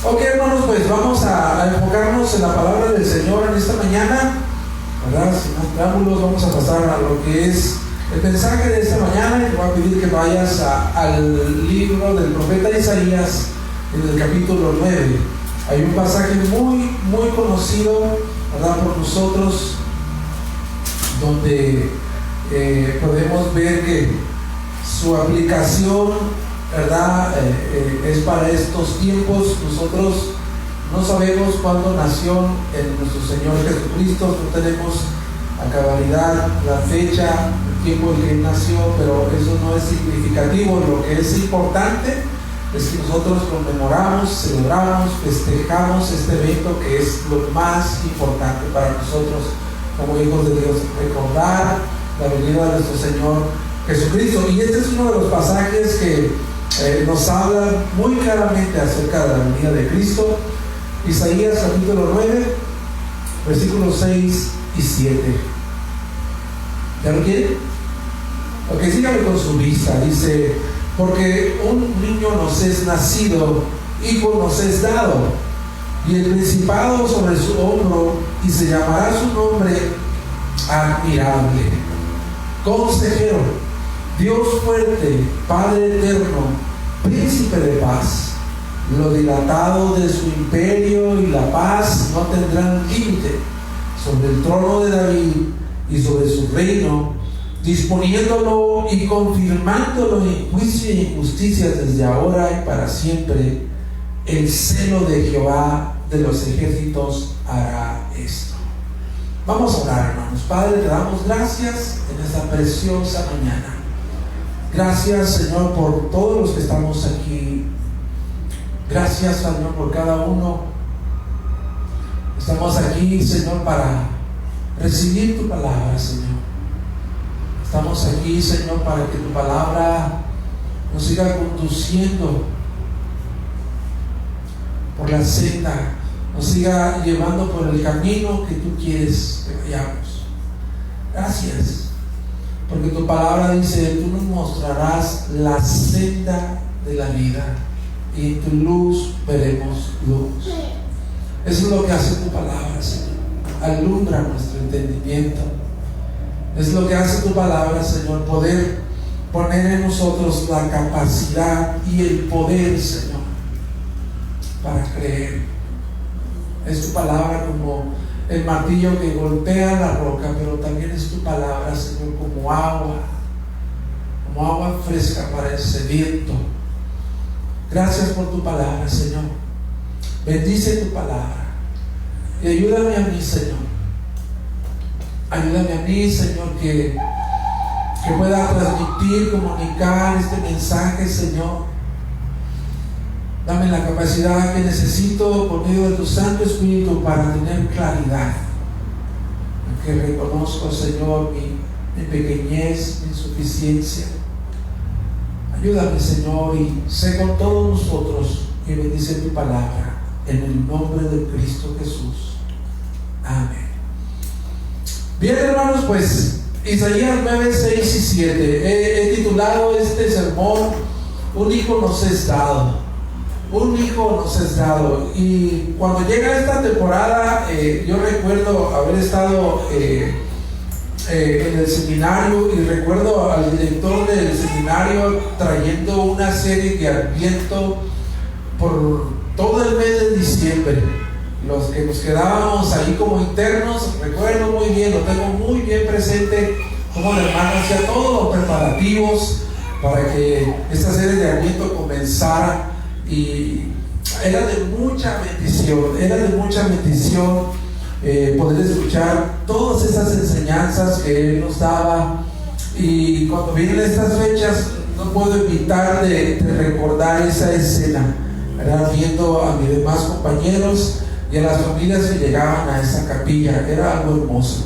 Ok, hermanos, pues vamos a enfocarnos en la palabra del Señor en esta mañana, ¿verdad? Sin más preámbulos, vamos a pasar a lo que es el mensaje de esta mañana. Y te voy a pedir que vayas al libro del profeta Isaías, en el capítulo 9. Hay un pasaje muy conocido, ¿verdad?, por nosotros, donde podemos ver que su aplicación, ¿verdad?, es para estos tiempos. Nosotros no sabemos cuándo nació nuestro Señor Jesucristo, no tenemos a cabalidad la fecha, el tiempo en que Él nació, pero eso no es significativo. Lo que es importante es que nosotros conmemoramos, celebramos, festejamos este evento que es lo más importante para nosotros como hijos de Dios: recordar la venida de nuestro Señor Jesucristo. Y este es uno de los pasajes que nos habla muy claramente acerca de la venida de Cristo. Isaías capítulo 9, versículos 6 y 7. ¿Ya lo quieren? Ok, síganme con su vista. Dice: porque un niño nos es nacido, hijo nos es dado, y el principado sobre su hombro, y se llamará su nombre admirable, consejero, Dios fuerte, Padre eterno, príncipe de paz. Lo dilatado de su imperio y la paz no tendrán límite sobre el trono de David y sobre su reino, disponiéndolo y confirmándolo en juicio y en justicia desde ahora y para siempre. El celo de Jehová de los ejércitos hará esto. Vamos a orar, hermanos. Padre, te damos gracias en esta preciosa mañana. Gracias, Señor, por todos los que estamos aquí. Gracias, Señor, por cada uno. Estamos aquí, Señor, para recibir tu palabra, Señor. Estamos aquí, Señor, para que tu palabra nos siga conduciendo por la senda, nos siga llevando por el camino que tú quieres que vayamos. Gracias, porque tu palabra dice: tú nos mostrarás la senda de la vida, y en tu luz veremos luz. Eso es lo que hace tu palabra, Señor. Alumbra nuestro entendimiento. Es lo que hace tu palabra, Señor, poder poner en nosotros la capacidad y el poder, Señor, para creer. Es tu palabra como el martillo que golpea la roca, pero también es tu palabra, Señor, como agua fresca para ese viento. Gracias por tu palabra, Señor. Bendice tu palabra y ayúdame a mí, Señor. Ayúdame a mí, Señor, que pueda transmitir, comunicar este mensaje, Señor. Dame la capacidad que necesito por medio de tu Santo Espíritu para tener claridad. Que reconozco, Señor, mi pequeñez, mi insuficiencia. Ayúdame, Señor, y sé con todos nosotros que bendice tu palabra en el nombre de Cristo Jesús. Amén. Bien, hermanos, pues Isaías 9, 6 y 7. He titulado este sermón: un hijo nos es dado. Un hijo nos es dado. Y cuando llega esta temporada, yo recuerdo haber estado en el seminario, y recuerdo al director del seminario trayendo una serie de Adviento por todo el mes de diciembre. Los que nos quedábamos ahí como internos, recuerdo muy bien, lo tengo muy bien presente, como la hermana hacía todos los preparativos para que esta serie de Adviento comenzara. Y era de mucha bendición, poder escuchar todas esas enseñanzas que Él nos daba. Y cuando vienen estas fechas, no puedo evitar de recordar esa escena, ¿verdad? Viendo a mis demás compañeros y a las familias que llegaban a esa capilla. Era algo hermoso.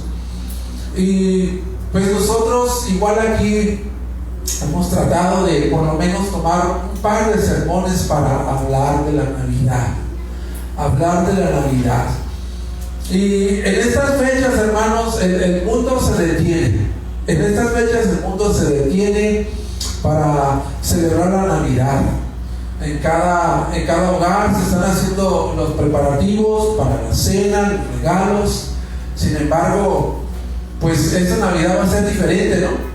Y pues nosotros igual aquí hemos tratado de por lo menos tomar un par de sermones para hablar de la Navidad. Y en estas fechas, hermanos, el mundo se detiene. En estas fechas el mundo se detiene para celebrar la Navidad. en cada hogar se están haciendo los preparativos para la cena, los regalos. Sin embargo, pues esta Navidad va a ser diferente, ¿no?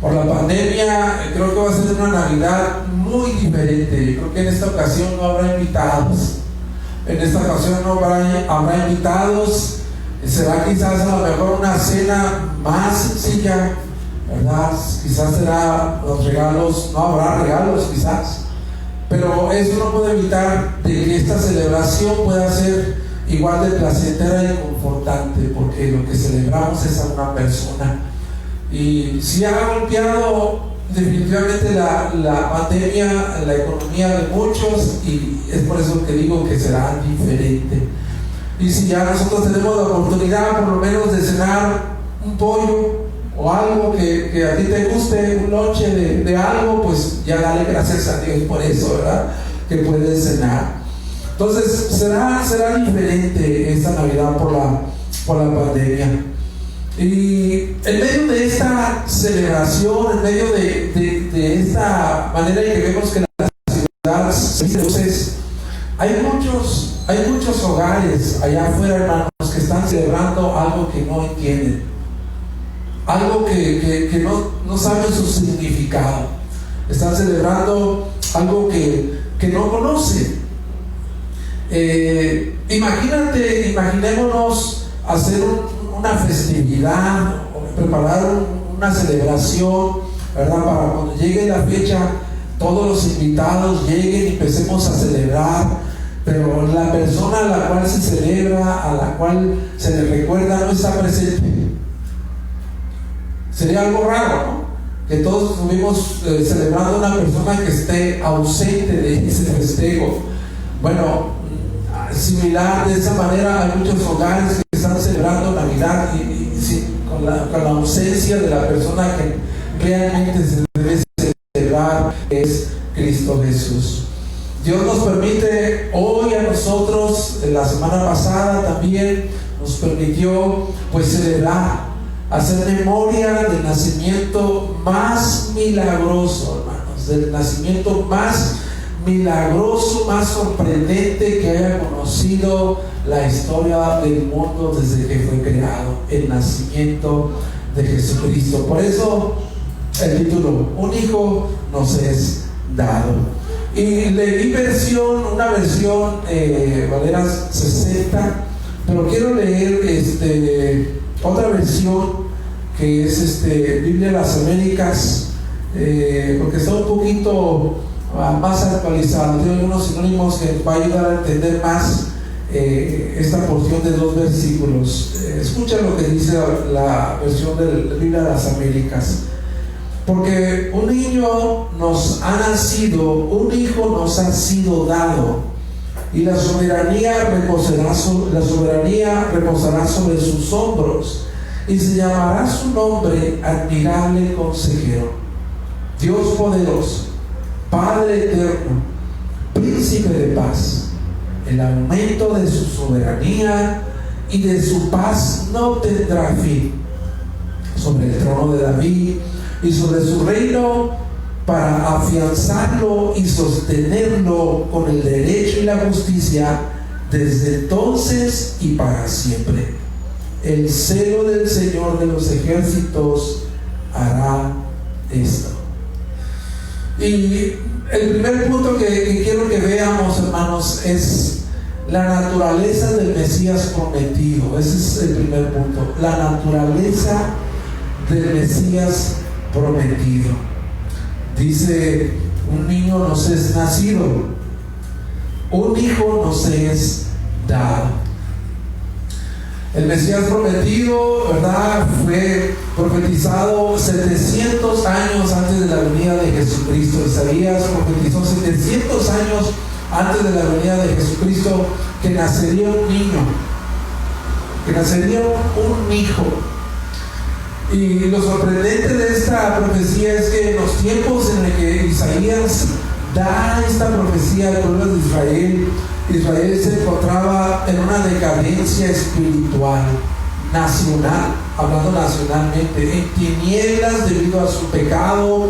Por la pandemia, creo que va a ser una Navidad muy diferente. Yo creo que en esta ocasión no habrá invitados. En esta ocasión no habrá invitados. Será quizás a lo mejor una cena más sencilla, ¿verdad? Quizás será los regalos, no habrá regalos quizás. Pero eso no puede evitar de que esta celebración pueda ser igual de placentera y confortante, porque lo que celebramos es a una persona. Y si ha golpeado definitivamente la pandemia, la economía de muchos, y es por eso que digo que será diferente. Y si ya nosotros tenemos la oportunidad por lo menos de cenar un pollo o algo que a ti te guste, un lonche de algo, pues ya dale gracias a Dios por eso, ¿verdad? Que puedes cenar. Entonces será diferente esta Navidad por la pandemia. Y en medio de esta celebración, en medio de esta manera en que vemos que la ciudad se entonces hay muchos hogares allá afuera, hermanos, que están celebrando algo que no entienden, algo que no saben su significado. Están celebrando algo que no conocen. Imaginémonos hacer una festividad, preparar una celebración, ¿verdad? Para cuando llegue la fecha, todos los invitados lleguen y empecemos a celebrar, pero la persona a la cual se celebra, a la cual se le recuerda, no está presente. Sería algo raro, ¿no? Que todos estuvimos celebrando a una persona que esté ausente de ese festejo. Bueno, similar de esa manera hay muchos hogares que están celebrando Navidad con la ausencia de la persona que realmente se debe celebrar, que es Cristo Jesús. Dios nos permite hoy a nosotros, la semana pasada también nos permitió pues celebrar, hacer memoria del nacimiento más milagroso, hermanos, del nacimiento más milagroso, más sorprendente que haya conocido la historia del mundo desde que fue creado, el nacimiento de Jesucristo. Por eso el título, un hijo nos es dado. Y leí una versión Valera 60, pero quiero leer otra versión que es Biblia de las Américas, porque está un poquito más actualizado. Tiene algunos sinónimos que va a ayudar a entender más esta porción de 2 versículos. Escucha lo que dice la versión de la Biblia de las Américas. Porque un niño nos ha nacido, un hijo nos ha sido dado, y la soberanía reposará sobre sus hombros, y se llamará su nombre Admirable Consejero, Dios poderoso, Padre eterno, Príncipe de paz. El aumento de su soberanía y de su paz no tendrá fin sobre el trono de David y sobre su reino, para afianzarlo y sostenerlo con el derecho y la justicia desde entonces y para siempre. El celo del Señor de los ejércitos hará esto. Y el primer punto que quiero que veamos, hermanos, es la naturaleza del Mesías prometido. Ese es el primer punto, la naturaleza del Mesías prometido. Dice, un niño nos es nacido, un hijo nos es dado. El Mesías prometido, ¿verdad?, fue profetizado 700 años antes de la venida de Jesucristo. Isaías profetizó 700 años antes de la venida de Jesucristo que nacería un niño, que nacería un hijo. Y lo sorprendente de esta profecía es que en los tiempos en los que Isaías da esta profecía al pueblo de Israel, Israel se encontraba en una decadencia espiritual, nacional, hablando nacionalmente, en tinieblas debido a su pecado,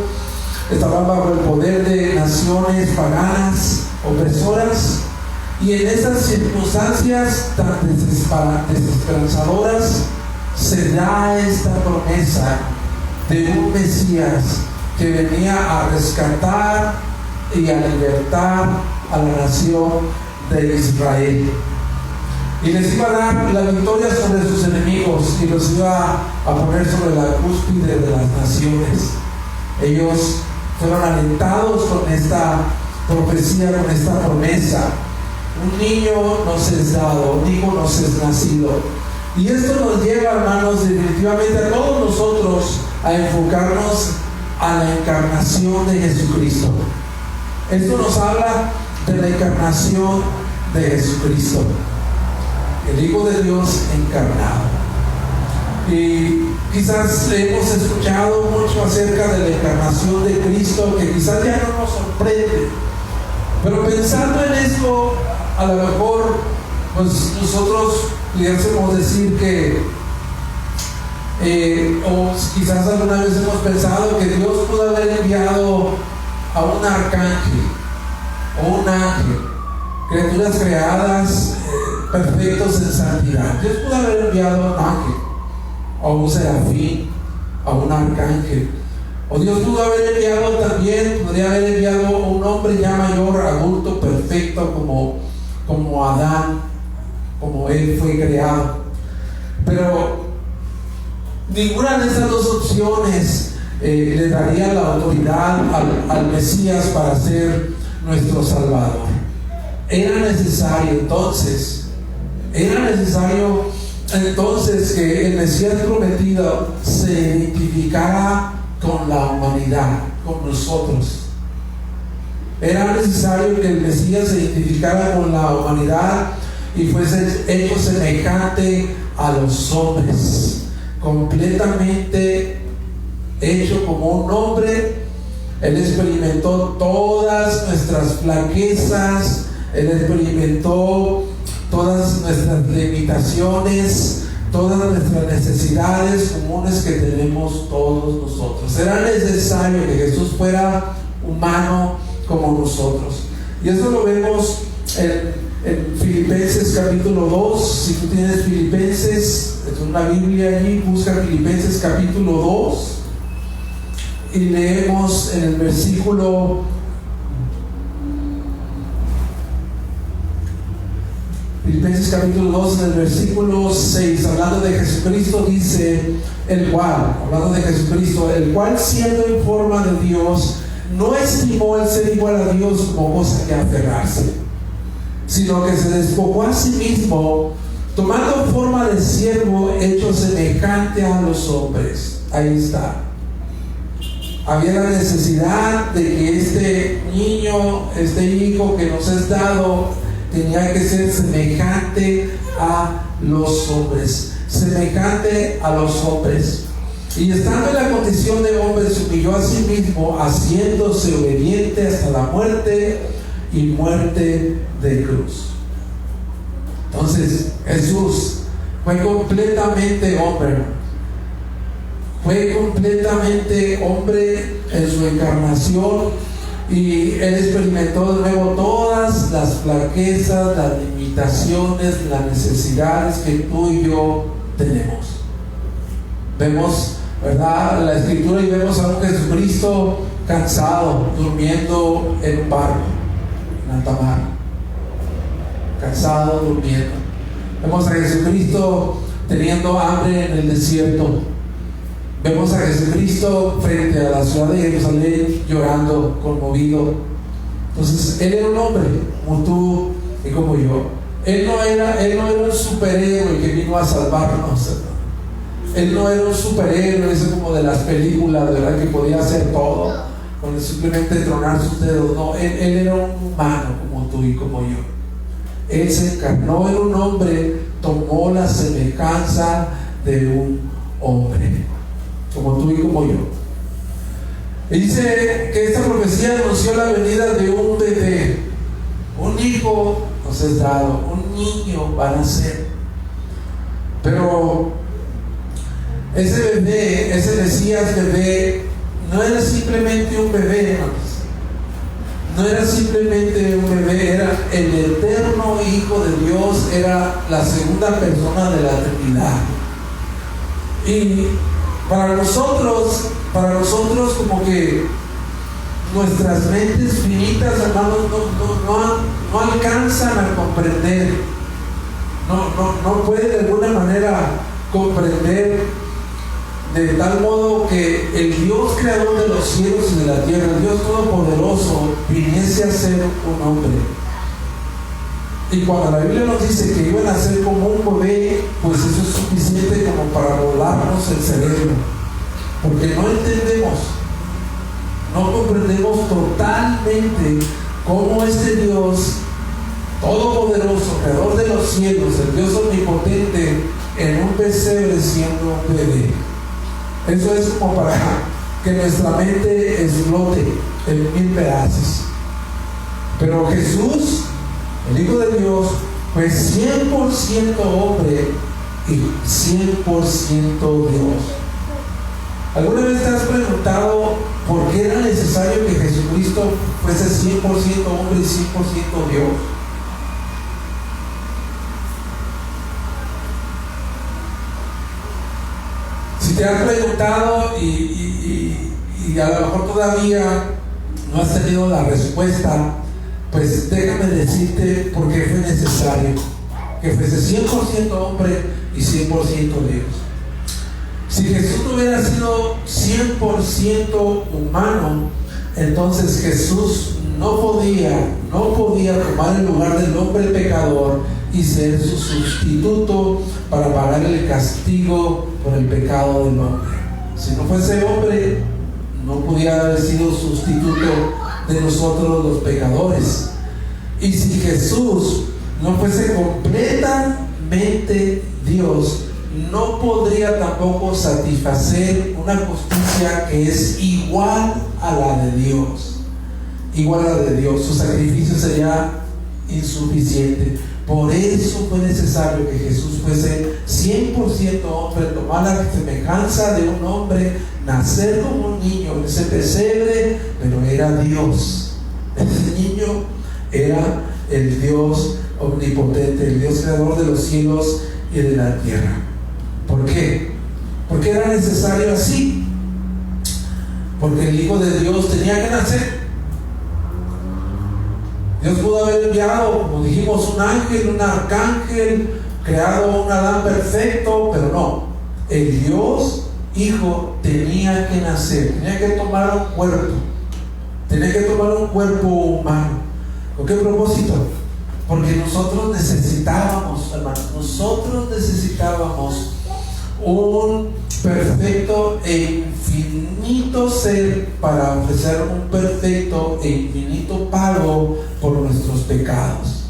estaban bajo el poder de naciones paganas, opresoras, y en esas circunstancias tan desesperanzadoras se da esta promesa de un Mesías que venía a rescatar y a libertar a la nación de Israel, y les iba a dar la victoria sobre sus enemigos y los iba a poner sobre la cúspide de las naciones. Ellos fueron alentados con esta profecía, con esta promesa. Un niño nos es dado, un hijo nos es nacido. Y esto nos lleva, hermanos, definitivamente a todos nosotros a enfocarnos a la encarnación de Jesucristo. Esto nos habla de la encarnación de Jesucristo, el Hijo de Dios encarnado. Y quizás hemos escuchado mucho acerca de la encarnación de Cristo, que quizás ya no nos sorprende, pero pensando en esto, a lo mejor pues nosotros pudiésemos decir que o quizás alguna vez hemos pensado que Dios pudo haber enviado a un arcángel o un ángel, criaturas creadas perfectos en santidad. Dios pudo haber enviado a un ángel, a un serafín, a un arcángel, o Dios pudo haber enviado también, podría haber enviado a un hombre ya mayor, adulto, perfecto, como Adán, como él fue creado. Pero ninguna de estas dos opciones le daría la autoridad al Mesías para ser nuestro Salvador. Era necesario entonces que el Mesías prometido se identificara con la humanidad, con nosotros. Era necesario que el Mesías se identificara con la humanidad y fuese hecho semejante a los hombres, completamente hecho como un hombre. Él experimentó todas nuestras flaquezas, Él experimentó todas nuestras limitaciones, todas nuestras necesidades comunes que tenemos todos nosotros. Era necesario que Jesús fuera humano como nosotros. Y eso lo vemos en Filipenses capítulo 2. Si tú tienes Filipenses, es una Biblia allí, busca Filipenses capítulo 2 y leemos en el versículo Filipenses capítulo 2, en el versículo 6, hablando de Jesucristo, dice: el cual, hablando de Jesucristo, el cual siendo en forma de Dios, no estimó el ser igual a Dios como cosa que aferrarse, sino que se despojó a sí mismo, tomando forma de siervo, hecho semejante a los hombres. Ahí está. Había la necesidad de que este niño, este hijo que nos es dado, tenía que ser semejante a los hombres, semejante a los hombres. Y estando en la condición de hombre, se humilló a sí mismo, haciéndose obediente hasta la muerte y muerte de cruz. Entonces Jesús fue completamente hombre, en su encarnación, y Él experimentó de nuevo todas las flaquezas, las limitaciones, las necesidades que tú y yo tenemos. Vemos, ¿verdad?, la Escritura, y vemos a un Jesucristo cansado, durmiendo en un barco, en alta mar, cansado, durmiendo. Vemos a Jesucristo teniendo hambre en el desierto. Vemos a Jesucristo frente a la ciudad de Jerusalén llorando, conmovido. Entonces Él era un hombre como tú y como yo. Él no era un superhéroe que vino a salvarnos. Él no era un superhéroe, eso como de las películas, ¿verdad?, que podía hacer todo con simplemente tronar sus dedos. No, él era un humano como tú y como yo. Él se encarnó en un hombre, tomó la semejanza de un hombre, como tú y como yo. Y dice que esta profecía anunció la venida de un bebé, un hijo nos es dado, un niño va a nacer. Pero ese bebé, ese Mesías bebé, no era simplemente un bebé, hermanos. No era simplemente un bebé, era el eterno Hijo de Dios, era la segunda persona de la Trinidad. Y para nosotros como que nuestras mentes finitas, hermanos, no alcanzan a comprender, no pueden de alguna manera comprender de tal modo que el Dios creador de los cielos y de la tierra, el Dios todopoderoso, viniese a ser un hombre. Y cuando la Biblia nos dice que iban a ser como un bebé, pues eso es suficiente como para volarnos el cerebro, porque no entendemos, no comprendemos totalmente cómo este Dios todopoderoso, creador de los cielos, el Dios omnipotente, en un pesebre siendo un bebé. Eso es como para que nuestra mente explote en 1000 pedazos. Pero Jesús, el Hijo de Dios, fue 100% hombre y 100% Dios. ¿Alguna vez te has preguntado por qué era necesario que Jesucristo fuese 100% hombre y 100% Dios? Si te has preguntado y a lo mejor todavía no has tenido la respuesta, pues déjame decirte por qué fue necesario que fuese 100% hombre y 100% Dios. Si Jesús no hubiera sido 100% humano, entonces Jesús no podía tomar el lugar del hombre pecador y ser su sustituto para pagar el castigo por el pecado del hombre. Si no fuese hombre, no podía haber sido sustituto de nosotros los pecadores. Y si Jesús no fuese completamente Dios, no podría tampoco satisfacer una justicia que es igual a la de Dios. Igual a la de Dios. Su sacrificio sería insuficiente. Por eso fue necesario que Jesús fuese 100% hombre, tomar la semejanza de un hombre, nacer como un niño en ese pesebre, pero era Dios. Ese niño era el Dios omnipotente, el Dios creador de los cielos y de la tierra. ¿Por qué? ¿Por qué era necesario así? Porque el Hijo de Dios tenía que nacer. Dios pudo haber enviado, como dijimos, un ángel, un arcángel, creado un Adán perfecto, pero no. El Dios Hijo tenía que nacer, tenía que tomar un cuerpo humano. ¿Con qué propósito? Porque nosotros necesitábamos, hermanos, un perfecto e infinito ser para ofrecer un perfecto e infinito pago por nuestros pecados.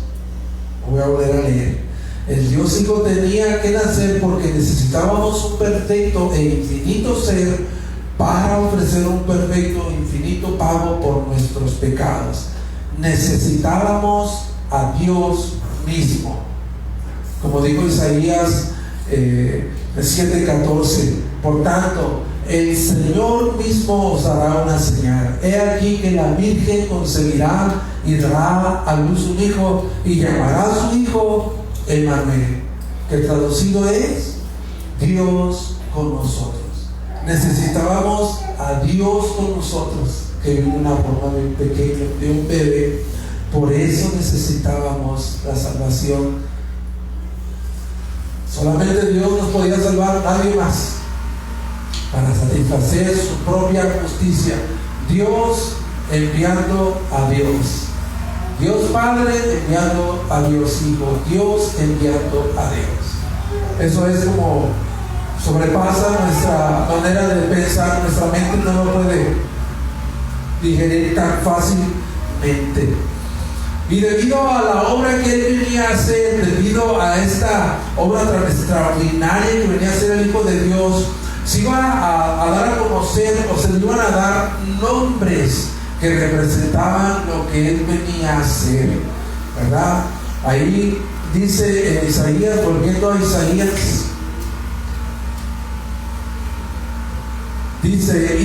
Voy a volver a leer. El Dios Hijo tenía que nacer porque necesitábamos un perfecto e infinito ser para ofrecer un perfecto e infinito pago por nuestros pecados. Necesitábamos a Dios mismo. Como dijo Isaías 7:14, por tanto, el Señor mismo os dará una señal. He aquí que la Virgen concebirá y dará a luz un hijo y llamará a su hijo Emmanuel, que traducido es Dios con nosotros. Necesitábamos a Dios con nosotros, que vino en una forma de un pequeño, de un bebé. Por eso necesitábamos la salvación. Solamente Dios nos podía salvar, nadie más, para satisfacer su propia justicia. Dios enviando a Dios. Dios Padre enviando a Dios Hijo. Dios enviando a Dios. Eso es como sobrepasa nuestra manera de pensar. Nuestra mente no lo puede digerir tan fácilmente. Y debido a la obra que Él venía a hacer, debido a esta obra extraordinaria que venía a hacer el Hijo de Dios, se iba a dar a conocer, o se le iban a dar nombres que representaban lo que Él venía a hacer, ¿verdad? Ahí dice en Isaías, volviendo a Isaías, Dice,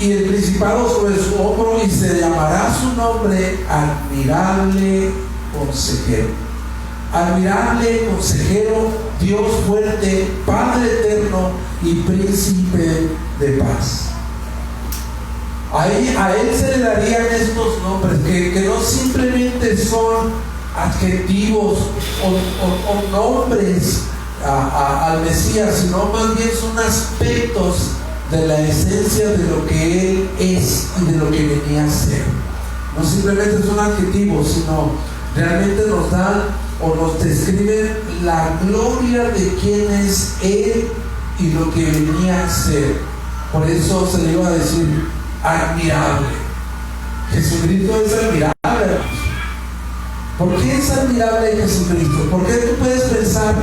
y el principado sobre su hombro, y se llamará su nombre Admirable Consejero. Admirable Consejero, Dios fuerte, Padre eterno y Príncipe de paz. A él se le darían estos nombres que no simplemente son adjetivos o nombres al Mesías, sino más bien son aspectos de la esencia de lo que Él es y de lo que venía a ser. No simplemente son adjetivos, sino realmente nos dan o nos describen la gloria de quién es Él y lo que venía a ser. Por eso se le iba a decir admirable. Jesucristo es admirable. ¿Por qué es admirable Jesucristo? ¿Por qué tú puedes pensar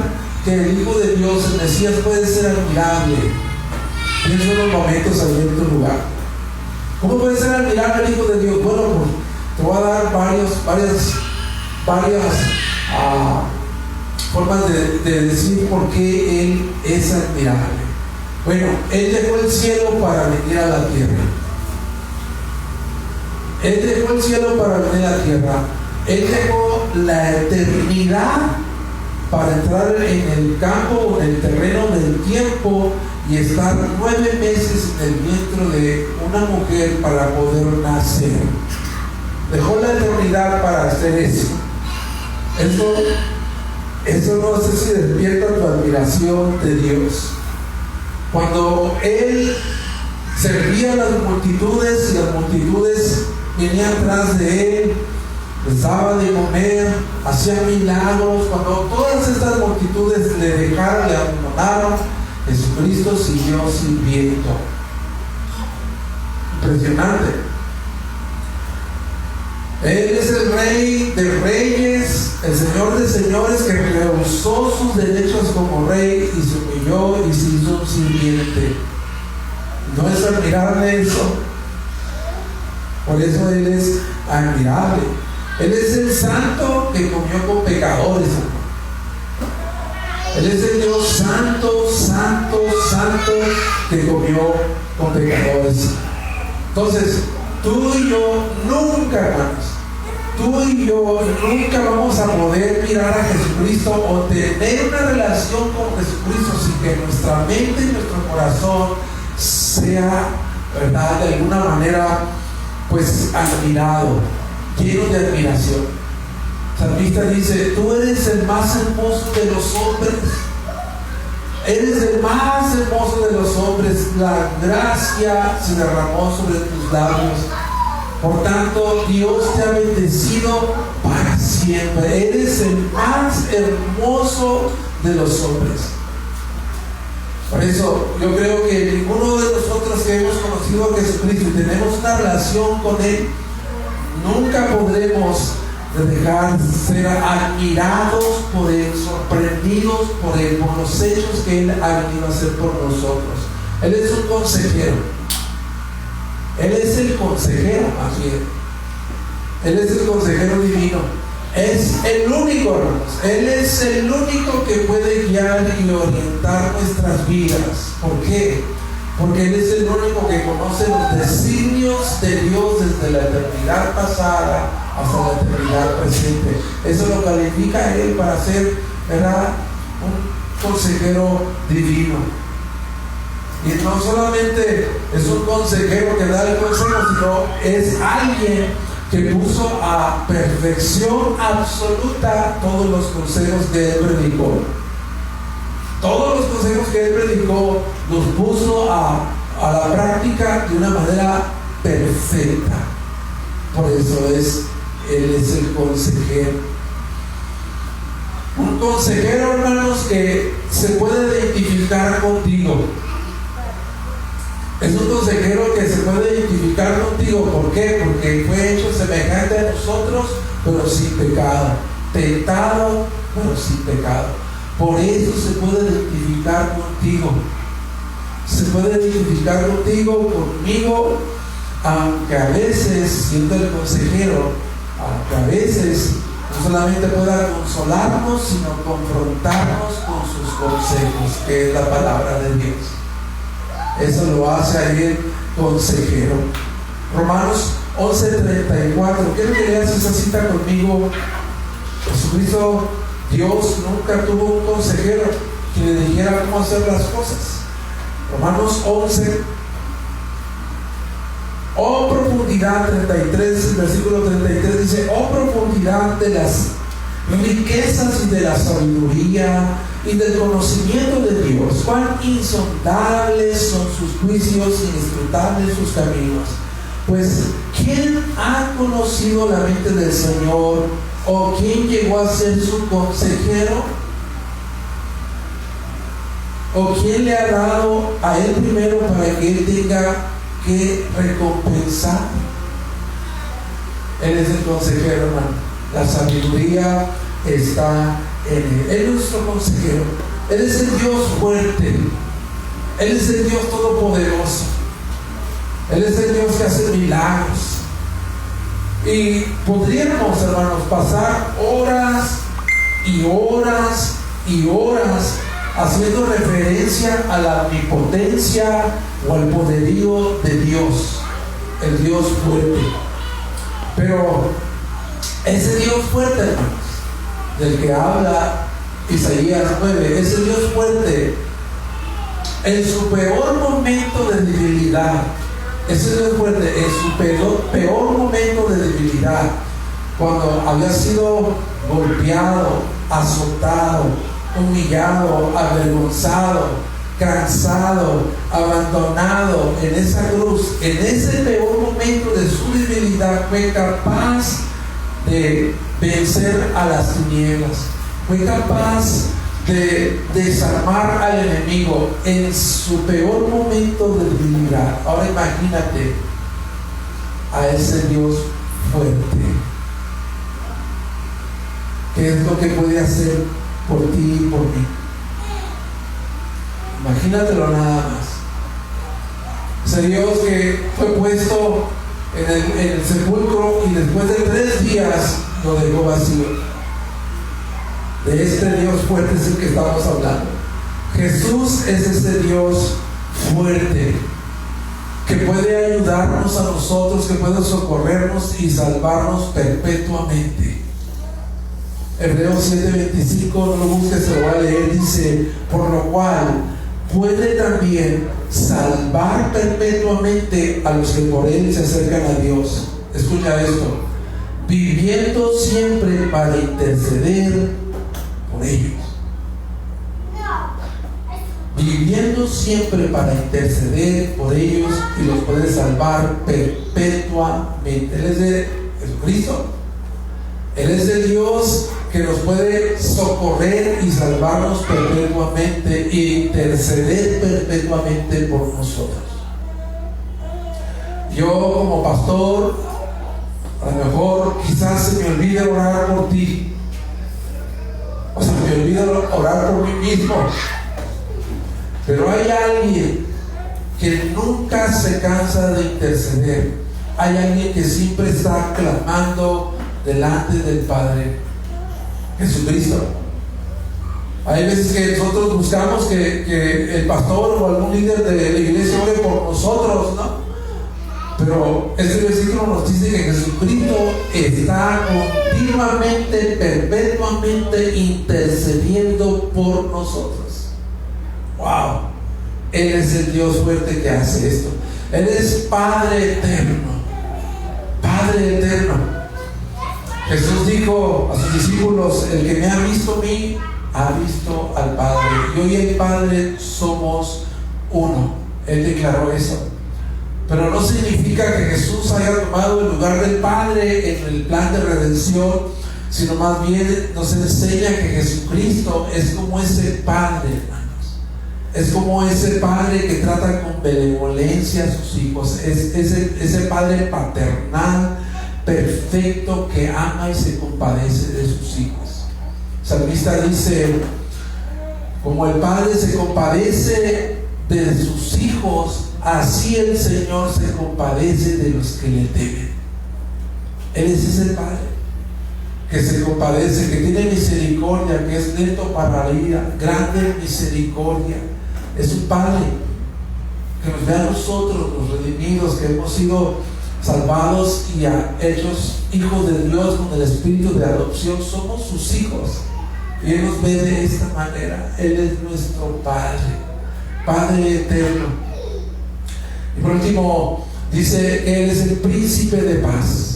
que el Hijo de Dios, el Mesías, puede ser admirable? Pienso en los momentos allí en tu lugar. ¿Cómo puede ser admirable el Hijo de Dios? Bueno, pues te voy a dar varias formas de decir por qué Él es admirable. Bueno, Él dejó el cielo para venir a la tierra. Él dejó el cielo para venir a la tierra. Él dejó la eternidad para entrar en el campo, en el terreno del tiempo y estar 9 meses en el vientre de una mujer para poder nacer. Dejó la eternidad para hacer eso. Eso no sé si despierta tu admiración de Dios. Cuando Él servía a las multitudes y las multitudes venían atrás de Él, les daba de comer, hacía milagros, cuando todas estas multitudes le dejaron, le abandonaron, Jesucristo siguió sirviendo. Impresionante. Él es el Rey de reyes, el Señor de señores, que rehusó sus derechos como rey y se humilló y se hizo un sirviente. ¿No es admirable eso? Por eso Él es admirable. Él es el santo que comió con pecadores. Él es el Dios santo, santo, santo que comió con pecadores. Entonces, tú y yo nunca, hermanos, tú y yo nunca vamos a poder mirar a Jesucristo o tener una relación con Jesucristo sin que nuestra mente y nuestro corazón sea, ¿verdad?, de alguna manera, pues, admirado, lleno de admiración. El salmista dice: tú eres el más hermoso de los hombres, eres el más hermoso de los hombres, la gracia se derramó sobre tus labios, por tanto Dios te ha bendecido para siempre, eres el más hermoso de los hombres. Por eso yo creo que ninguno de nosotros que hemos conocido a Jesucristo y tenemos una relación con Él, nunca podremos dejar de ser admirados por Él, sorprendidos por Él, por los hechos que Él ha venido a hacer por nosotros. Él es un consejero. Él es el consejero, más bien. Él es el consejero divino. Es el único, hermanos. Él es el único que puede guiar y orientar nuestras vidas. ¿Por qué? Porque Él es el único que conoce los designios de Dios desde la eternidad pasada hasta la eternidad presente. Eso lo califica a Él para ser, ¿verdad?, un consejero divino. Y no solamente es un consejero que da el consejo, sino es alguien que puso a perfección absoluta todos los consejos que Él predicó. Todos los consejos que Él predicó los puso a la práctica de una manera perfecta. Por eso Él es el consejero. Un consejero, hermanos, que se puede identificar contigo. Es un consejero que se puede identificar contigo. ¿Por qué? Porque fue hecho semejante a nosotros, pero sin pecado. Tentado, pero sin pecado. Por eso se puede identificar contigo. Se puede identificar contigo, conmigo, aunque a veces, siendo el consejero, aunque a veces no solamente pueda consolarnos, sino confrontarnos con sus consejos, que es la palabra de Dios. Eso lo hace ahí el consejero. Romanos 11:34. Quiero que leas esa cita conmigo. Jesucristo, Dios, nunca tuvo un consejero que le dijera cómo hacer las cosas. Romanos 11. Oh profundidad, 33, el versículo 33 dice: oh profundidad de las riquezas y de la sabiduría y del conocimiento de Dios, cuán insondables son sus juicios, inescrutables sus caminos. Pues ¿quién ha conocido la mente del Señor? ¿O quién llegó a ser su consejero? ¿O quién le ha dado a él primero para que él tenga que recompensar? Él es el consejero, hermano. La sabiduría está en él. Él es nuestro consejero. Él es el Dios fuerte. Él es el Dios todopoderoso. Él es el Dios que hace milagros. Y podríamos, hermanos, pasar horas y horas y horas haciendo referencia a la omnipotencia o al poderío de Dios, el Dios fuerte. Pero ese Dios fuerte, hermanos, del que habla Isaías 9, ese Dios fuerte, en su peor momento de debilidad, ese Dios fuerte, en su peor momento de debilidad, cuando había sido golpeado, azotado, humillado, avergonzado, cansado, abandonado en esa cruz, en ese peor momento de su debilidad, fue capaz de vencer a las tinieblas, fue capaz de desarmar al enemigo en su peor momento de debilidad. Ahora imagínate a ese Dios fuerte. ¿Qué es lo que puede hacer por ti y por mí? Imagínatelo nada más. Ese Dios que fue puesto en el sepulcro y después de 3 días lo dejó vacío. De este Dios fuerte es el que estamos hablando. Jesús es ese Dios fuerte que puede ayudarnos a nosotros, que puede socorrernos y salvarnos perpetuamente. Hebreos 7:25, no lo busques, se lo va a leer, dice: por lo cual puede también salvar perpetuamente a los que por él se acercan a Dios. Escucha esto: viviendo siempre para interceder por ellos. Viviendo siempre para interceder por ellos, y los puede salvar perpetuamente. Él es de Jesucristo. Él es el Dios que nos puede socorrer y salvarnos perpetuamente e interceder perpetuamente por nosotros. Yo como pastor, a lo mejor quizás se me olvide orar por ti, o se me olvida orar por mí mismo, pero hay alguien que nunca se cansa de interceder. Hay alguien que siempre está clamando delante del Padre: Jesucristo. Hay veces que nosotros buscamos que el pastor o algún líder de la iglesia ore por nosotros, ¿no? Pero este versículo nos dice que Jesucristo está continuamente, perpetuamente intercediendo por nosotros. ¡Wow! Él es el Dios fuerte que hace esto. Él es Padre eterno. Padre eterno. Jesús dijo a sus discípulos: el que me ha visto a mí, ha visto al Padre. Yo y el Padre somos uno. Él declaró eso. Pero no significa que Jesús haya tomado el lugar del Padre en el plan de redención, sino más bien nos enseña que Jesucristo es como ese Padre, hermanos. Es como ese Padre que trata con benevolencia a sus hijos. Es ese Padre paternal, perfecto, que ama y se compadece de sus hijos. El salmista dice: como el Padre se compadece de sus hijos, así el Señor se compadece de los que le temen. Él es ese Padre que se compadece, que tiene misericordia, que es lento para la ira, grande misericordia. Es un Padre. que nos vea a nosotros, los redimidos, que hemos sido salvados y hechos hijos de Dios con el espíritu de adopción. Somos sus hijos y Él nos ve de esta manera. Él es nuestro Padre eterno. Y por último dice que Él es el príncipe de paz.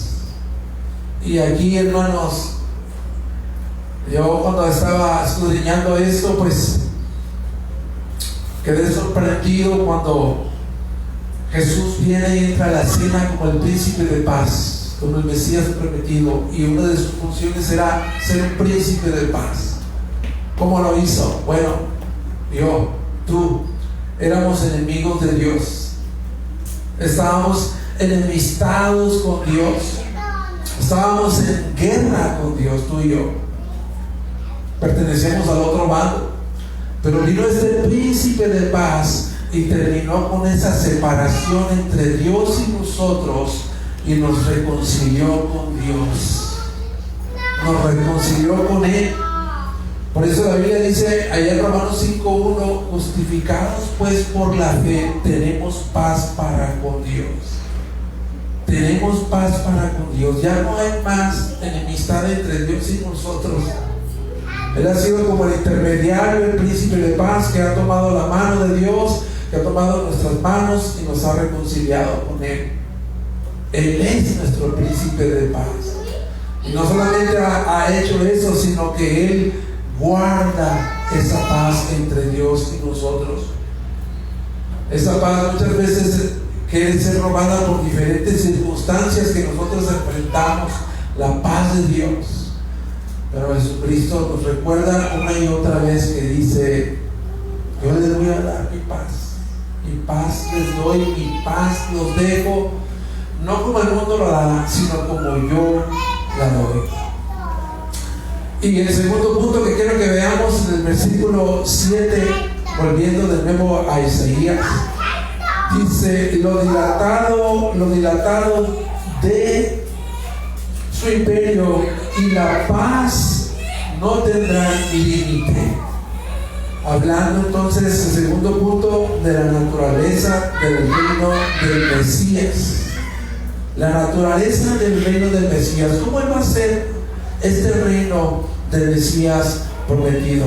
Y aquí, hermanos, yo cuando estaba escudriñando esto, pues quedé sorprendido cuando Jesús viene y entra a la cena como el príncipe de paz, como el Mesías prometido, y una de sus funciones era ser un príncipe de paz. ¿Cómo lo hizo? Bueno, yo, tú, éramos enemigos de Dios, estábamos enemistados con Dios, estábamos en guerra con Dios, tú y yo, pertenecíamos al otro bando, pero vino este príncipe de paz y terminó con esa separación entre Dios y nosotros y nos reconcilió con Dios, nos reconcilió con Él. Por eso la Biblia dice allá en Romanos 5:1, justificados pues por la fe tenemos paz para con Dios. Tenemos paz para con Dios. Ya no hay más enemistad entre Dios y nosotros. Él ha sido como el intermediario, el príncipe de paz, que ha tomado la mano de Dios, que ha tomado nuestras manos y nos ha reconciliado con Él. Él es nuestro príncipe de paz. Y no solamente ha hecho eso, sino que Él guarda esa paz entre Dios y nosotros. Esa paz muchas veces quiere ser robada por diferentes circunstancias que nosotros enfrentamos. La paz de Dios. Pero Jesucristo nos recuerda una y otra vez que dice: yo les voy a dar mi paz les doy, mi paz los dejo, no como el mundo lo da, sino como yo la doy. Y el segundo punto que quiero que veamos en el versículo 7, volviendo de nuevo a Isaías, dice: lo dilatado de su imperio y la paz no tendrán límite. Hablando entonces, el segundo punto, de la naturaleza del reino del Mesías. La naturaleza del reino del Mesías. ¿Cómo va a ser este reino del Mesías prometido?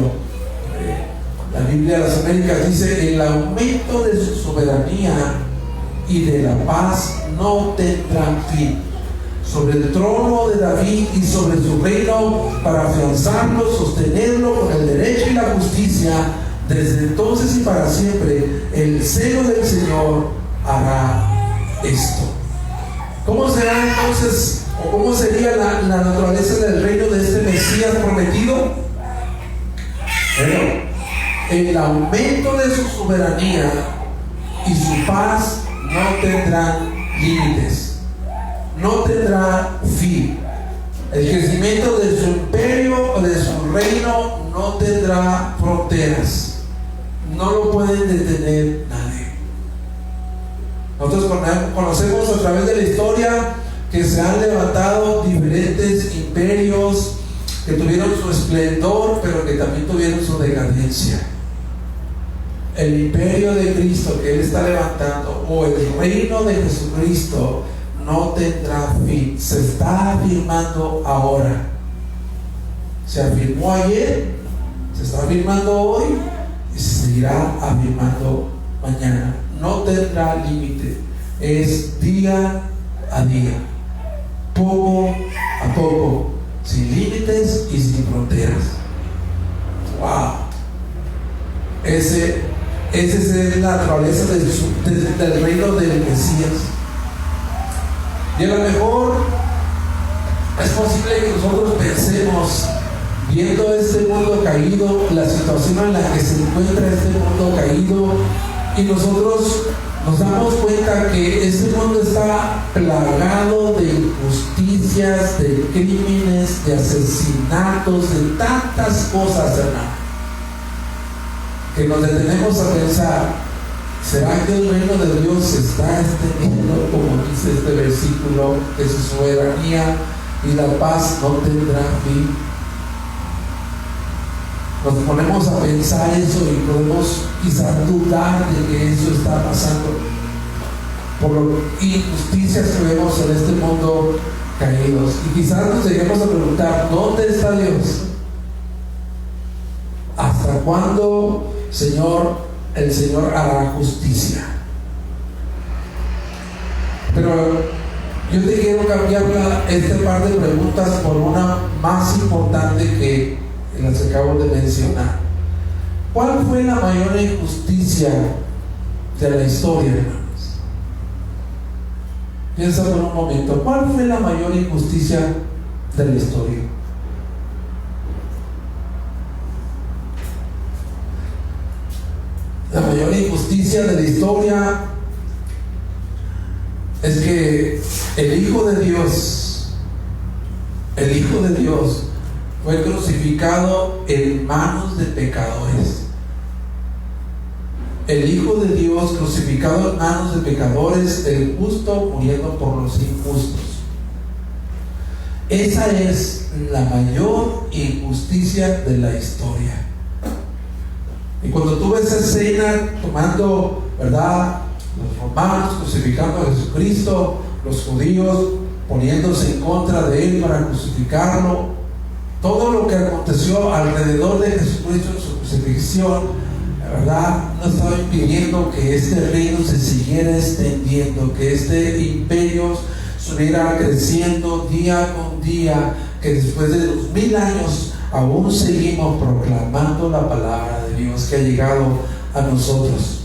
La Biblia de las Américas dice: el aumento de su soberanía y de la paz no tendrán fin, sobre el trono de David y sobre su reino, para afianzarlo, sostenerlo con el derecho y la justicia, desde entonces y para siempre. El celo del Señor hará esto. ¿Cómo será entonces, o cómo sería la naturaleza del reino de este Mesías prometido? Bueno, el aumento de su soberanía y su paz no tendrán límites. No tendrá fin. El crecimiento de su imperio o de su reino no tendrá fronteras. No lo pueden detener nadie. Nosotros conocemos a través de la historia que se han levantado diferentes imperios que tuvieron su esplendor, pero que también tuvieron su decadencia. El imperio de Cristo que Él está levantando, o el reino de Jesucristo, no tendrá fin. Se está afirmando ahora. Se afirmó ayer, se está afirmando hoy y se seguirá afirmando mañana. No tendrá límite. Es día a día, poco a poco, sin límites y sin fronteras. Wow. Esa es la naturaleza del reino del Mesías. Y a lo mejor es posible que nosotros pensemos, viendo este mundo caído, la situación en la que se encuentra este mundo caído, y nosotros nos damos cuenta que este mundo está plagado de injusticias, de crímenes, de asesinatos, de tantas cosas, hermano, que nos detenemos a pensar: ¿será que el reino de Dios se está extendiendo, como dice este versículo, que su soberanía y la paz no tendrán fin? nos ponemos a pensar eso y podemos quizás dudar de que eso está pasando por las injusticias que vemos en este mundo caídos. Y quizás nos lleguemos a preguntar, ¿dónde está Dios? ¿Hasta cuándo, Señor, el Señor hará justicia? Pero yo te quiero cambiar este par de preguntas por una más importante que las acabo de mencionar. ¿Cuál fue la mayor injusticia de la historia, hermanos? Piensa por un momento, ¿cuál fue la mayor injusticia de la historia? La mayor injusticia de la historia es que el Hijo de Dios fue crucificado en manos de pecadores. El Hijo de Dios crucificado en manos de pecadores, el justo muriendo por los injustos. Esa es la mayor injusticia de la historia. Y cuando tú ves esa escena tomando, ¿verdad?, los romanos crucificando a Jesucristo, los judíos poniéndose en contra de él para crucificarlo, todo lo que aconteció alrededor de Jesucristo en su crucifixión, la verdad, no estaba impidiendo que este reino se siguiera extendiendo, que este imperio estuviera creciendo día con día, que después de 2000 años aún seguimos proclamando la palabra de Dios que ha llegado a nosotros.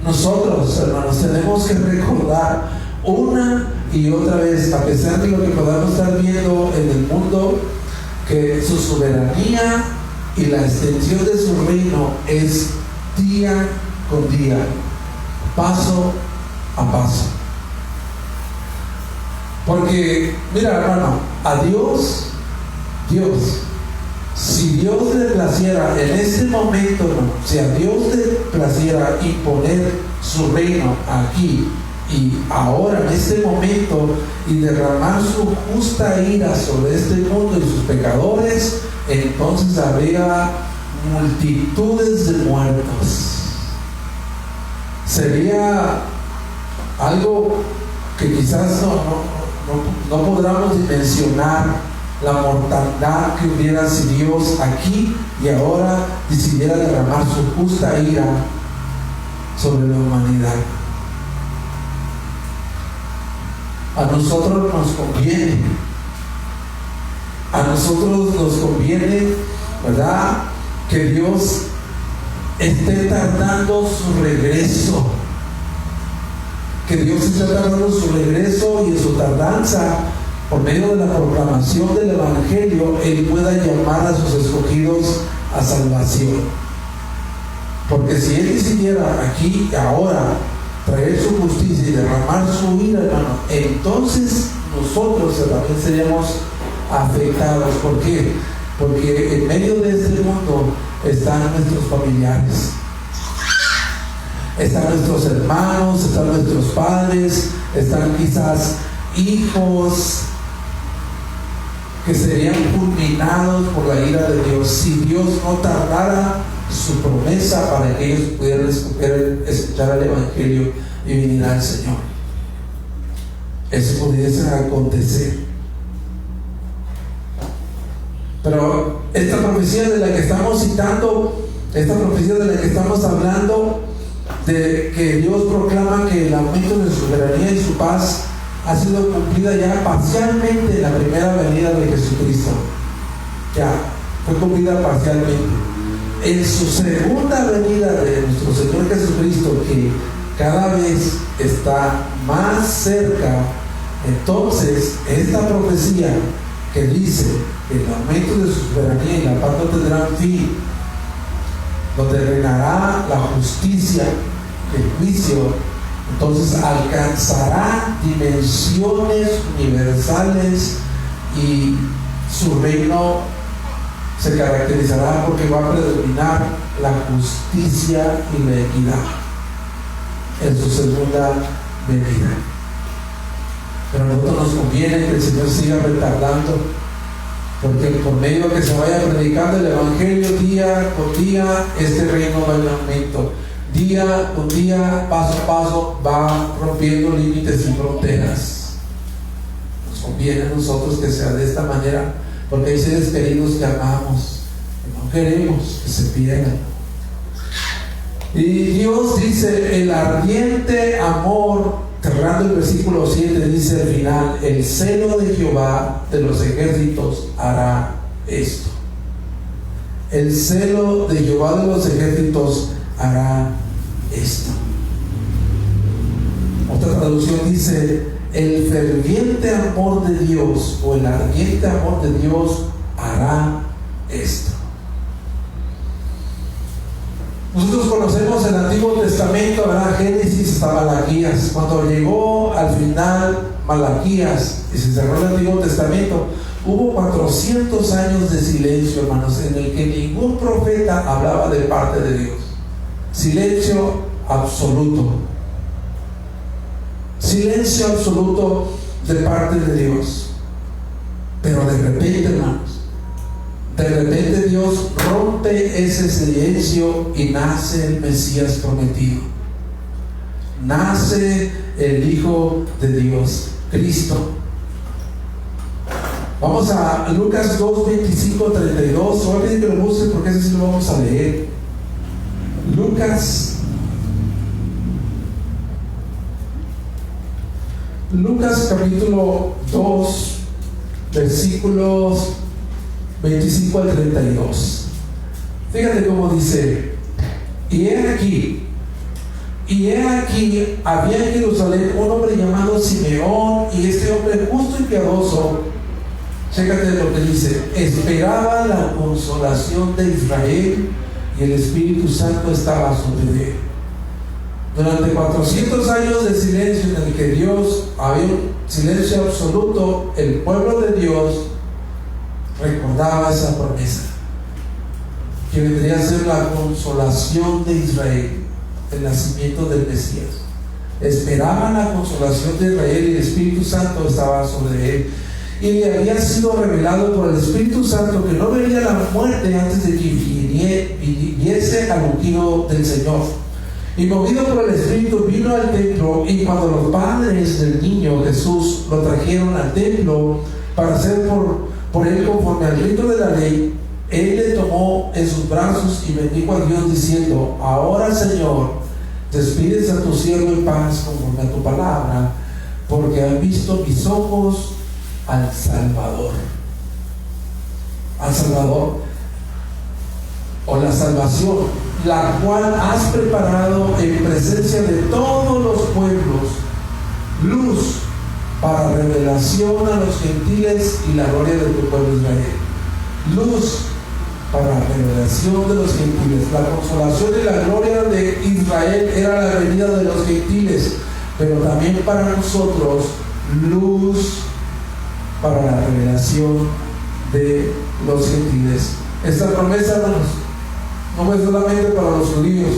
Nosotros, hermanos, tenemos que recordar una y otra vez, a pesar de lo que podamos estar viendo en el mundo, que su soberanía y la extensión de su reino es día con día, paso a paso. Porque, mira, hermano, a Dios, si Dios le placiera en este momento, hermano, si a Dios le placiera imponer su reino aquí y ahora en este momento y derramar su justa ira sobre este mundo y sus pecadores, entonces habría multitudes de muertos. Sería algo que quizás no podamos dimensionar la mortandad que hubiera si Dios aquí y ahora decidiera derramar su justa ira sobre la humanidad. A nosotros nos conviene, ¿verdad?, que Dios esté tardando su regreso, que Dios esté tardando su regreso, y en su tardanza, por medio de la proclamación del Evangelio, Él pueda llamar a sus escogidos a salvación. Porque si Él decidiera aquí y ahora traer su justicia y derramar su ira, hermano, entonces nosotros también seríamos afectados. ¿Por qué? Porque en medio de este mundo están nuestros familiares, están nuestros hermanos, están nuestros padres, están quizás hijos que serían fulminados por la ira de Dios si Dios no tardara su promesa para que ellos pudieran escuchar el Evangelio y venir al Señor. Eso pudiese acontecer. Pero esta profecía de la que estamos citando, esta profecía de la que estamos hablando, de que Dios proclama que el aumento de su soberanía y su paz ha sido cumplida ya parcialmente en la primera venida de Jesucristo. Ya fue cumplida parcialmente. En su segunda venida de nuestro Señor Jesucristo, que cada vez está más cerca, entonces esta profecía que dice que el aumento de su soberanía y la paz no tendrán fin, donde reinará la justicia, el juicio, entonces alcanzará dimensiones universales y su reino se caracterizará porque va a predominar la justicia y la equidad en su segunda venida. Pero a nosotros nos conviene que el Señor siga retardando porque por medio de que se vaya predicando el Evangelio día con día, este reino va en aumento. Día con día, paso a paso, va rompiendo límites y fronteras. Nos conviene a nosotros que sea de esta manera, porque hay seres queridos que amamos, que no queremos que se pierdan. Y Dios dice: el ardiente amor, cerrando el versículo 7, dice al final: el celo de Jehová de los ejércitos hará esto. El celo de Jehová de los ejércitos hará esto. Otra traducción dice: el ferviente amor de Dios, o el ardiente amor de Dios hará esto. Nosotros conocemos el Antiguo Testamento, ¿verdad? Génesis hasta Malaquías. Cuando llegó al final Malaquías y se cerró el Antiguo Testamento, hubo 400 años de silencio, hermanos, en el que ningún profeta hablaba de parte de Dios. Silencio absoluto. Silencio absoluto de parte de Dios. Pero de repente, hermanos, de repente Dios rompe ese silencio y nace el Mesías prometido. Nace el Hijo de Dios, Cristo. Vamos a Lucas 2, 25, 32. Voy a pedir que lo busquen porque ese sí lo vamos a leer. Lucas capítulo 2, versículos 25 al 32. Fíjate cómo dice: y he aquí, había en Jerusalén un hombre llamado Simeón, y este hombre justo y piadoso, chécate lo que dice, esperaba la consolación de Israel, y el Espíritu Santo estaba sobre él. Durante 400 años de silencio en el que Dios había un silencio absoluto, el pueblo de Dios recordaba esa promesa, que vendría a ser la consolación de Israel, el nacimiento del Mesías. Esperaban la consolación de Israel y el Espíritu Santo estaba sobre él, y le había sido revelado por el Espíritu Santo que no vería la muerte antes de que viniese al ungido del Señor. Y movido por el Espíritu vino al templo, y cuando los padres del niño Jesús lo trajeron al templo para hacer por él conforme al rito de la ley, él le tomó en sus brazos y bendijo a Dios diciendo: ahora, Señor, despides a tu siervo en paz conforme a tu palabra, porque han visto mis ojos al Salvador, o la salvación, la cual has preparado en presencia de todos los pueblos, luz para revelación a los gentiles y la gloria de tu pueblo Israel. Luz para revelación de los gentiles. La consolación y la gloria de Israel era la venida de los gentiles, pero también para nosotros luz para la revelación de los gentiles. Esta promesa, hermanos, no es solamente para los judíos,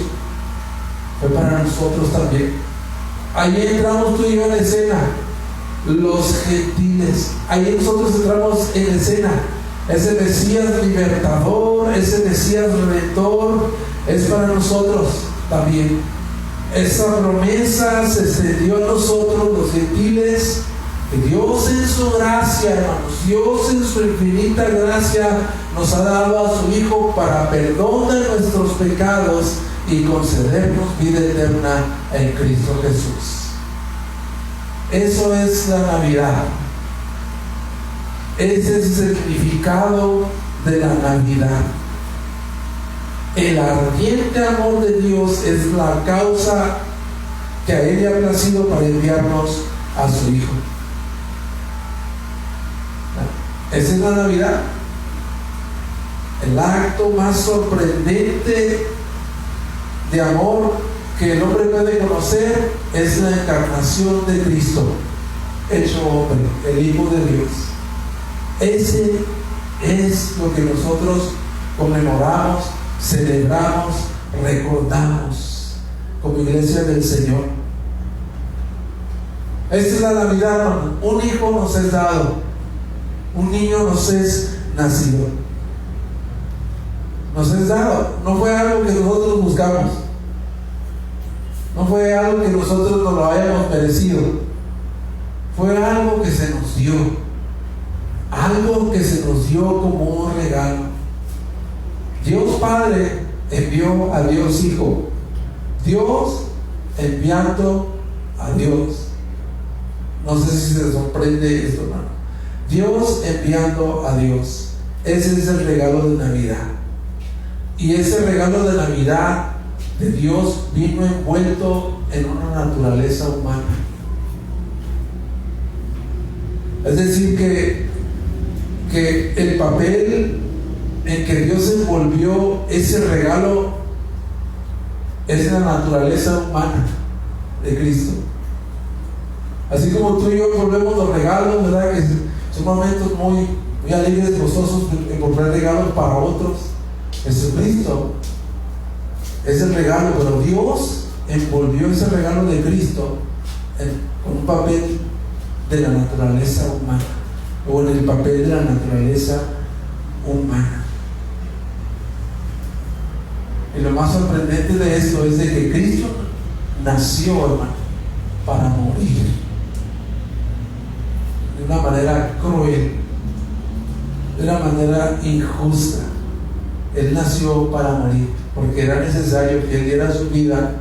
fue para nosotros también. Ahí entramos tú y yo en escena, los gentiles. Ahí nosotros entramos en escena. Ese Mesías libertador, ese Mesías redentor, es para nosotros también. Esa promesa se extendió a nosotros, los gentiles. Que Dios en su gracia, hermanos, Dios en su infinita gracia nos ha dado a su Hijo para perdón de nuestros pecados y concedernos vida eterna en Cristo Jesús. Eso es la Navidad. Ese es el significado de la Navidad. El ardiente amor de Dios es la causa que a Él le ha placido para enviarnos a su Hijo. Esa es la Navidad. El acto más sorprendente de amor que el hombre puede conocer es la encarnación de Cristo, hecho hombre, el Hijo de Dios. Ese es lo que nosotros conmemoramos, celebramos, recordamos como iglesia del Señor. Esta es la Navidad, hermano. Un hijo nos es dado, un niño nos es nacido. Nos es dado. No fue algo que nosotros buscamos. No fue algo que nosotros nos lo hayamos merecido. Fue algo que se nos dio. Algo que se nos dio como un regalo. Dios Padre envió a Dios Hijo. Dios enviando a Dios. No sé si se sorprende esto, hermano. Dios enviando a Dios. Ese es el regalo de Navidad. Y ese regalo de Navidad de Dios vino envuelto en una naturaleza humana. Es decir, que el papel en que Dios envolvió ese regalo es la naturaleza humana de Cristo. Así como tú y yo envolvemos los regalos, ¿verdad? Que son momentos muy alegres, gozosos, envolver regalos para otros. Jesucristo es el regalo, pero Dios envolvió ese regalo de Cristo con un papel de la naturaleza humana, o en el papel de la naturaleza humana. Y lo más sorprendente de esto es de que Cristo nació, hermano, para morir de una manera cruel, de una manera injusta. Él nació para morir porque era necesario que Él diera su vida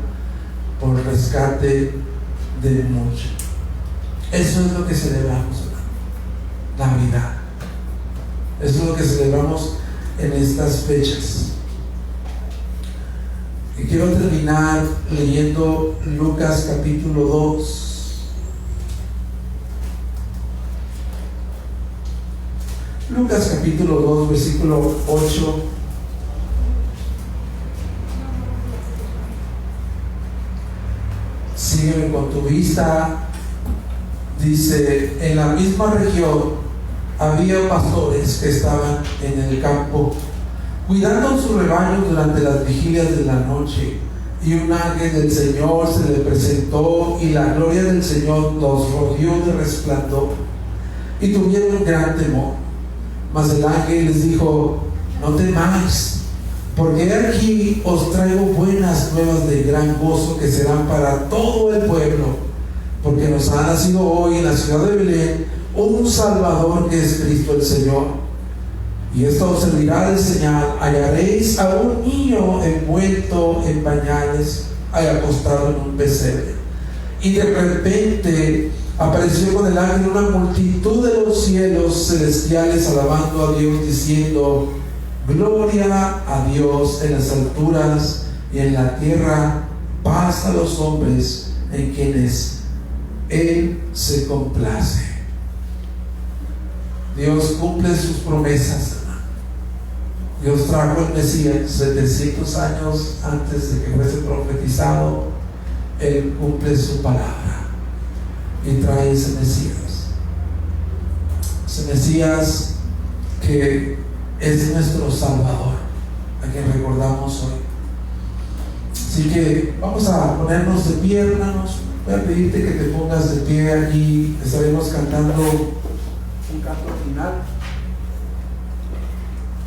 por rescate de muchos. Eso es lo que celebramos, hermano. Navidad. Eso es lo que celebramos en estas fechas. Y quiero terminar leyendo Lucas capítulo 2. Lucas capítulo 2, versículo 8. Sígueme con tu vista. Dice: en la misma región había pastores que estaban en el campo cuidando sus rebaños durante las vigilias de la noche, y un ángel del Señor se le presentó, y la gloria del Señor los rodeó de resplandor, y tuvieron gran temor. Mas el ángel les dijo: no temáis, porque aquí os traigo buenas nuevas de gran gozo, que serán para todo el pueblo, porque nos ha nacido hoy en la ciudad de Belén un Salvador, que es Cristo el Señor. Y esto os servirá de señal: hallaréis a un niño envuelto en pañales, acostado en un pesebre. Y de repente apareció con el ángel una multitud de los cielos celestiales, alabando a Dios, diciendo: gloria a Dios en las alturas, y en la tierra paz a los hombres en quienes Él se complace. Dios cumple sus promesas. Dios trajo el Mesías 700 años antes de que fuese profetizado. Él cumple su palabra y trae ese Mesías. Ese Mesías que es nuestro Salvador, a quien recordamos hoy. Así que vamos a ponernos de pie, hermanos. Voy a pedirte que te pongas de pie allí. Estaremos cantando un canto final.